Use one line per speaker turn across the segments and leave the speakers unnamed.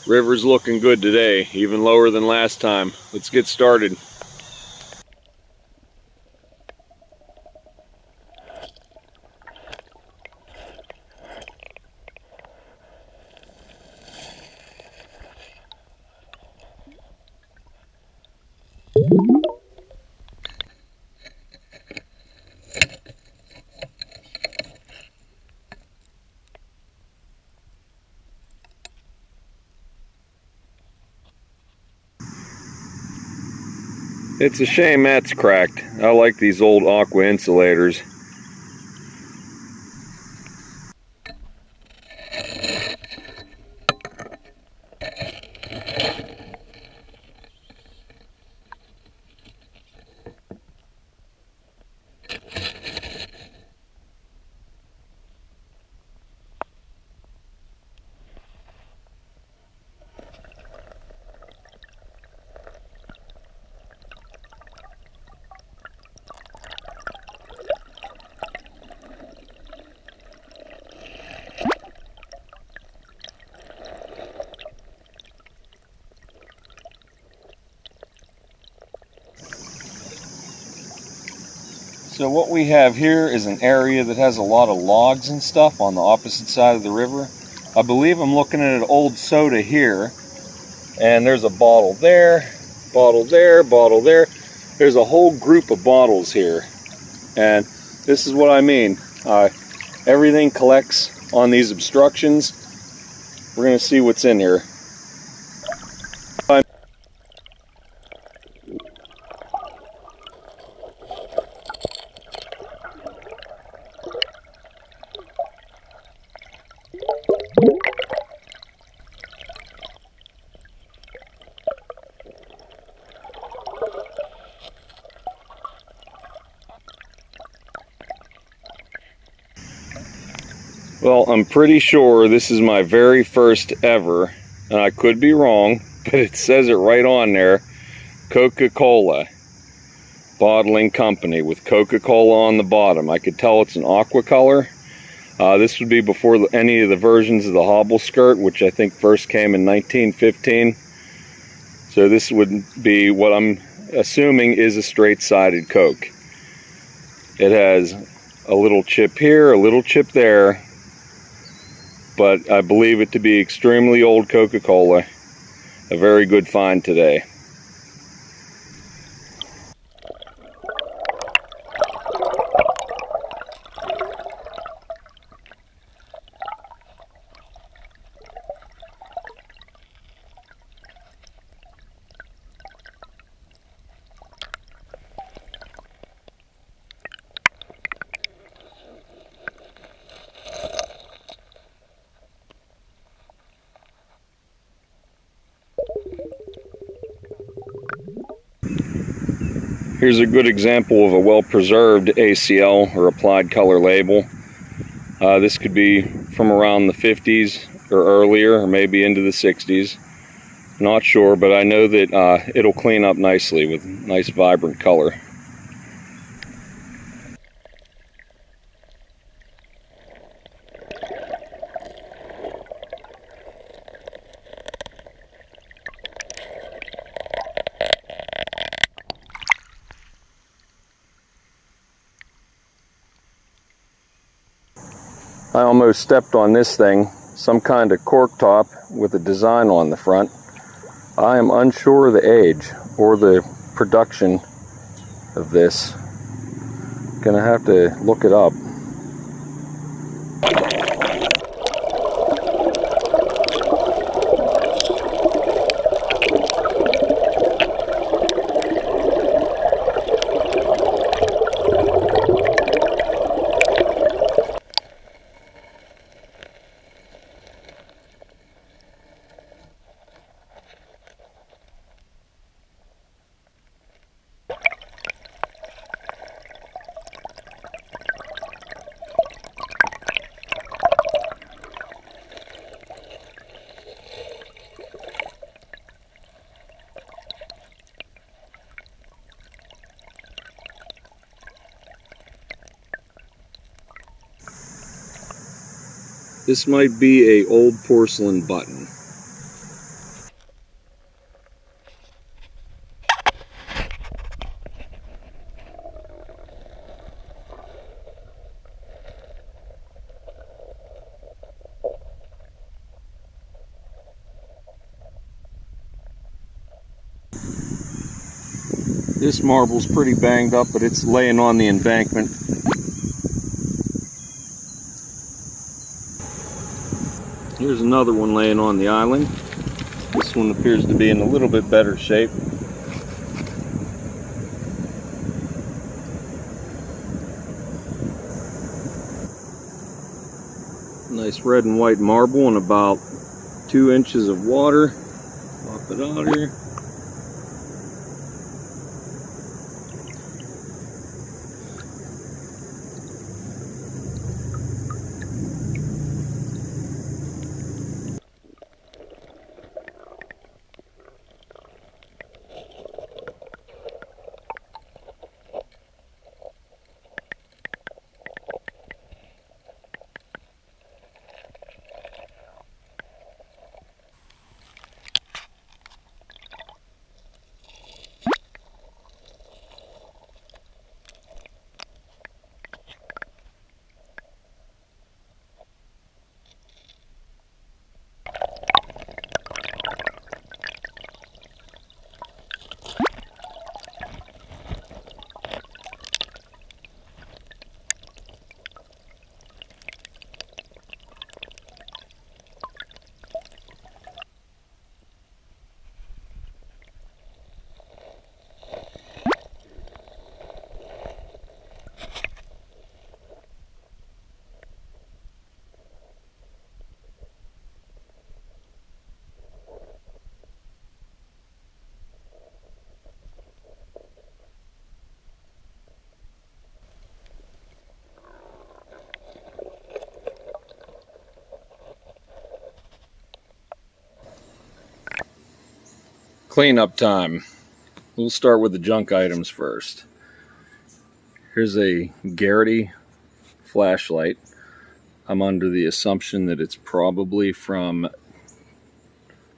River's looking good today, even lower than last time. Let's get started. It's a shame that's cracked. I like these old aqua insulators. So what we have here is an area that has a lot of logs and stuff on the opposite side of the river. I believe I'm looking at an old soda here, and there's a bottle there, bottle there, bottle there. There's a whole group of bottles here, and this is what I mean. Everything collects on these obstructions. We're going to see what's in here. Well, I'm pretty sure this is my very first ever, and I could be wrong, but it says it right on there, Coca-Cola bottling company with Coca-Cola on the bottom. I could tell it's an aqua color. This would be before any of the versions of the hobble skirt, which I think first came in 1915. So this would be what I'm assuming is a straight-sided Coke. It has a little chip here, a little chip there, but I believe it to be extremely old Coca-Cola. A very good find today. Here's a good example of a well-preserved ACL, or applied color label. This could be from around the 50s or earlier, or maybe into the 60s. Not sure, but I know that it'll clean up nicely with nice vibrant color. I almost stepped on this thing, some kind of cork top with a design on the front. I am unsure of the age or the production of this. Gonna have to look it up. This might be a old porcelain button. This marble's pretty banged up, but it's laying on the embankment. Here's another one laying on the island. This one appears to be in a little bit better shape. Nice red and white marble in about 2 inches of water. Pop it out here. Cleanup time. We'll start with the junk items first. Here's a Garrity flashlight. I'm under the assumption that it's probably from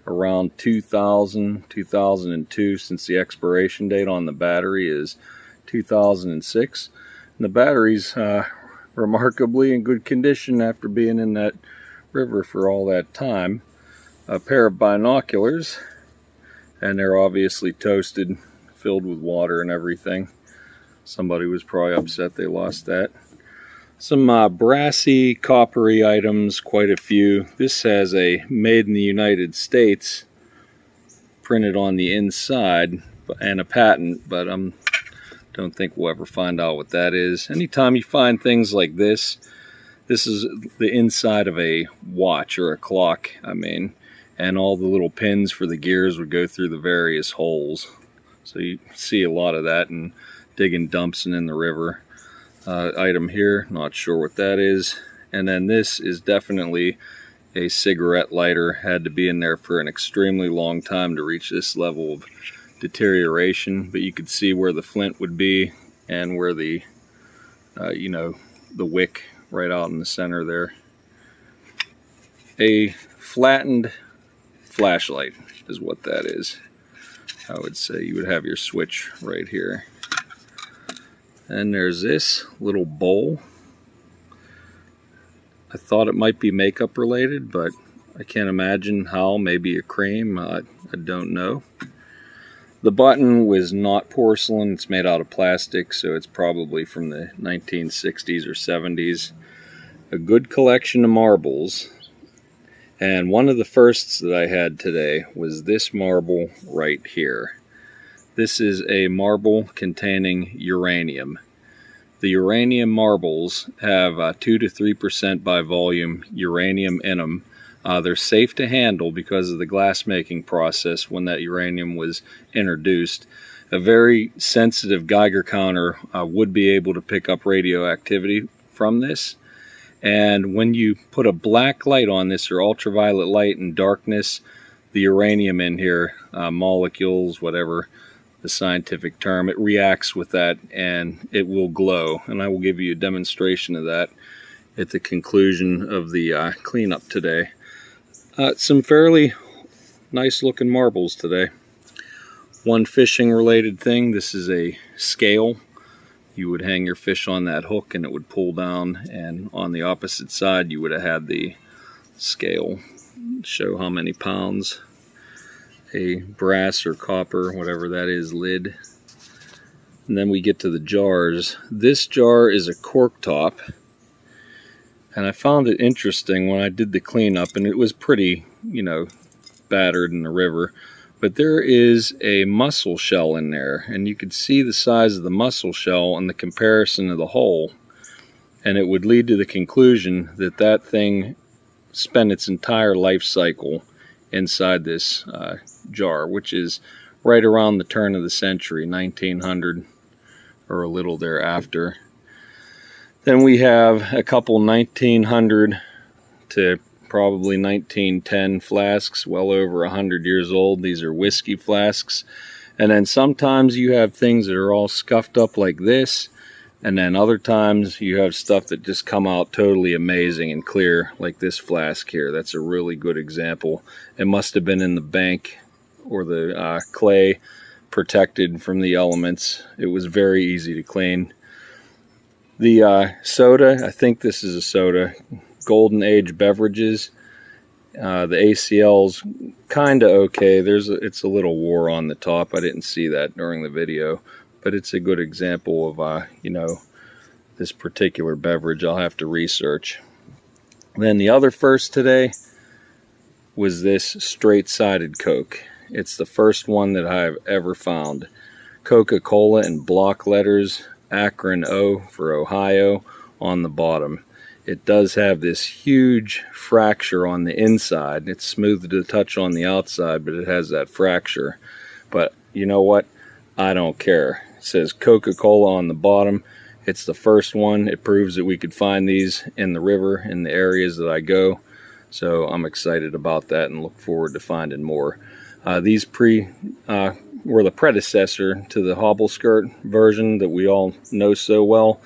around 2000, 2002, since the expiration date on the battery is 2006. And the battery's remarkably in good condition after being in that river for all that time. A pair of binoculars, and they're obviously toasted, filled with water and everything. Somebody was probably upset they lost that. Some brassy, coppery items, quite a few. This has a made in the United States printed on the inside and a patent, but I don't think we'll ever find out what that is. Anytime you find things like this is the inside of a watch or a clock, and all the little pins for the gears would go through the various holes. So you see a lot of that in digging dumps and in the river. Item here, not sure what that is. And then this is definitely a cigarette lighter. Had to be in there for an extremely long time to reach this level of deterioration, but you could see where the flint would be and where the the wick right out in the center there. A flattened flashlight is what that is. I would say you would have your switch right here. And there's this little bowl. I thought it might be makeup related, but I can't imagine how. Maybe a cream, I don't know. The button was not porcelain, it's made out of plastic, so it's probably from the 1960s or 70s. A good collection of marbles. And one of the firsts that I had today was this marble right here. This is a marble containing uranium. The uranium marbles have 2 to 3% by volume uranium in them. They're safe to handle because of the glass making process when that uranium was introduced. A very sensitive Geiger counter would be able to pick up radioactivity from this. And when you put a black light on this, or ultraviolet light in darkness, the uranium in here, molecules, whatever the scientific term, it reacts with that and it will glow. And I will give you a demonstration of that at the conclusion of the cleanup today. Some fairly nice looking marbles today. One fishing related thing, this is a scale. You would hang your fish on that hook and it would pull down, and on the opposite side you would have had the scale show how many pounds. a brass or copper, whatever that is, lid. And then we get to the jars. This jar is a cork top. And I found it interesting when I did the cleanup, and it was pretty, battered in the river. But there is a mussel shell in there, and you could see the size of the mussel shell and the comparison of the hole. And it would lead to the conclusion that that thing spent its entire life cycle inside this jar, which is right around the turn of the century, 1900 or a little thereafter. Then we have a couple 1900 to probably 1910 flasks, well over 100 years old. These are whiskey flasks. And then sometimes you have things that are all scuffed up like this, and then other times you have stuff that just come out totally amazing and clear, like this flask here. That's a really good example. It must have been in the bank or the clay, protected from the elements. It was very easy to clean. The soda, I think this is a soda, Golden Age Beverages. The ACL's kind of okay. It's a little wore on the top. I didn't see that during the video, but it's a good example of this particular beverage. I'll have to research. Then the other first today was this straight-sided Coke. It's the first one that I've ever found. Coca-Cola in block letters, Akron O for Ohio on the bottom. It does have this huge fracture on the inside. It's smooth to the touch on the outside, but it has that fracture. But you know what? I don't care. It says Coca-Cola on the bottom. It's the first one. It proves that we could find these in the river in the areas that I go. So I'm excited about that and look forward to finding more. These were the predecessor to the hobble skirt version that we all know so well.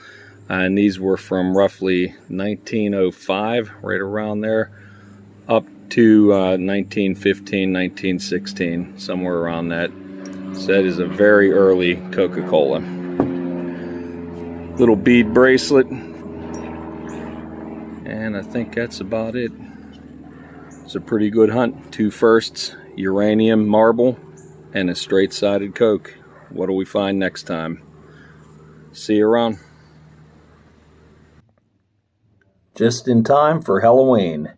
And these were from roughly 1905, right around there, up to 1915, 1916, somewhere around that. So that is a very early Coca-Cola. Little bead bracelet. And I think that's about it. It's a pretty good hunt. 2 firsts, uranium marble, and a straight-sided Coke. What do we find next time? See you around. Just in time for Halloween.